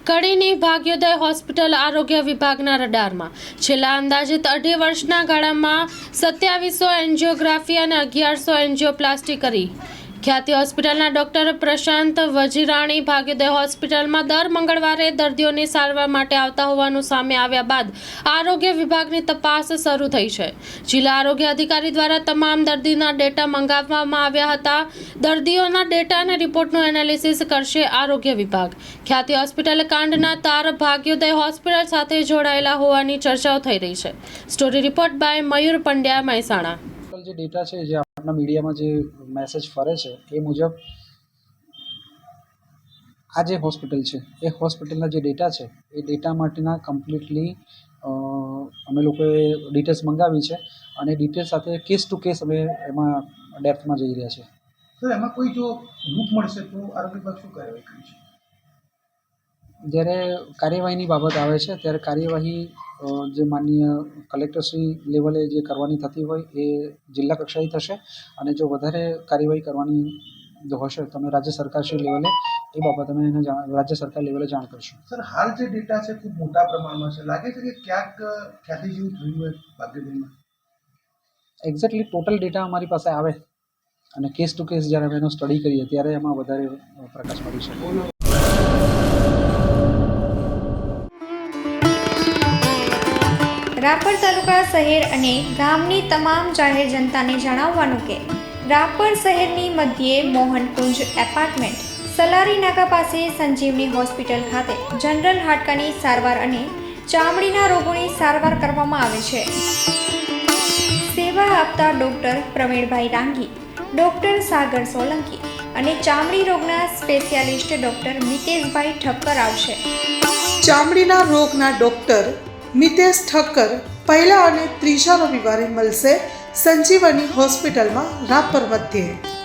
કડીની ભાગ્યોદય hospital આરોગ્ય વિભાગના રડારમાં છેલ્લા અંદાજિત 2.5 વર્ષના ગાળામાં 2700 એન્જિયોગ્રાફી અને 1100 એન્જિયોપ્લાસ્ટી કરી. ખ્યાતિ હોસ્પિટલના ડોક્ટર પ્રશાંત વજીરાણી ભાગ્યોદય હોસ્પિટલમાં દર મંગળવારે દર્દીઓની સારવાર માટે આવતા હોવાનું સામે આવ્યા બાદ આરોગ્ય વિભાગની તપાસ શરૂ થઈ છે. જિલ્લા આરોગ્ય અધિકારી દ્વારા તમામ દર્દીના ડેટા મંગાવવામાં આવ્યા હતા. દર્દીઓના ડેટા અને રિપોર્ટનું એનાલિસિસ કરશે આરોગ્ય વિભાગ. ખ્યાતિ હોસ્પિટલ કાંડના તાર ભાગ્યોદય હોસ્પિટલ સાથે જોડાયેલા હોવાની ચર્ચાઓ થઈ રહી છે. સ્ટોરી રિપોર્ટ બાય મયુર પંડ્યા, મહેસાણા. જે ડેટા છે, જે આપણા મીડિયામાં જે મેસેજ ફરે છે એ મુજબ આ જે હોસ્પિટલ છે એ હોસ્પિટલના જે ડેટા છે એ ડેટા માટેના કમ્પ્લીટલી અમે લોકોએ ડિટેલ્સ મંગાવી છે અને ડિટેલ્સ સાથે કેસ ટુ કેસ અમે એમાં ડેપ્થમાં જઈ રહ્યા છે. સર, એમાં કોઈ જો લૂપ મળશે તો આરોગ્ય વિભાગ શું કાર્યવાહી કરી છે? જ્યારે કાર્યવાહીની બાબત આવે છે ત્યારે કાર્યવાહી જે માનનીય કલેક્ટરશ્રી લેવલે જે કરવાની થતી હોય એ જિલ્લા કક્ષાએ થશે અને જો વધારે કાર્યવાહી કરવાની હશે તો અમે રાજ્ય સરકારશ્રી લેવલે એ બાબત અમે એને રાજ્ય સરકાર લેવલે જાણ કરશું. સર, હાલ જે ડેટા છે ખૂબ મોટા પ્રમાણમાં છે, લાગે છે કે ક્યાંક ખ્યાતિ જેવું થયું હોય ભાગ્યદયમાં? એક્ઝેક્ટલી ટોટલ ડેટા અમારી પાસે આવે અને કેસ ટુ કેસ જ્યારે અમે એનો સ્ટડી કરીએ ત્યારે એમાં વધારે પ્રકાશ પડી શકે. રાપર તાલુકા શહેર અને ગામની તમામ જાહેર જનતાને જણાવવાનું કે રાપર શહેરની મધ્યે મોહનકુંજ એપાર્ટમેન્ટ, સલારી નાકા પાસે સંજીવની હોસ્પિટલ ખાતે જનરલ હાડકાની સારવાર અને ચામડીના રોગોની સારવાર કરવામાં આવે છે. સેવા આપતા ડૉક્ટર પ્રવીણભાઈ રાંગી, ડૉક્ટર સાગર સોલંકી અને ચામડી રોગના સ્પેશિયાલિસ્ટ ડૉક્ટર મિતેશભાઈ ઠક્કર આવશે. ચામડીના રોગના ડૉક્ટર મિતેશ ઠક્કર પહેલા અને ત્રીજા રવિવારે મળશે સંજીવની હોસ્પિટલમાં રાપર મધ્યે.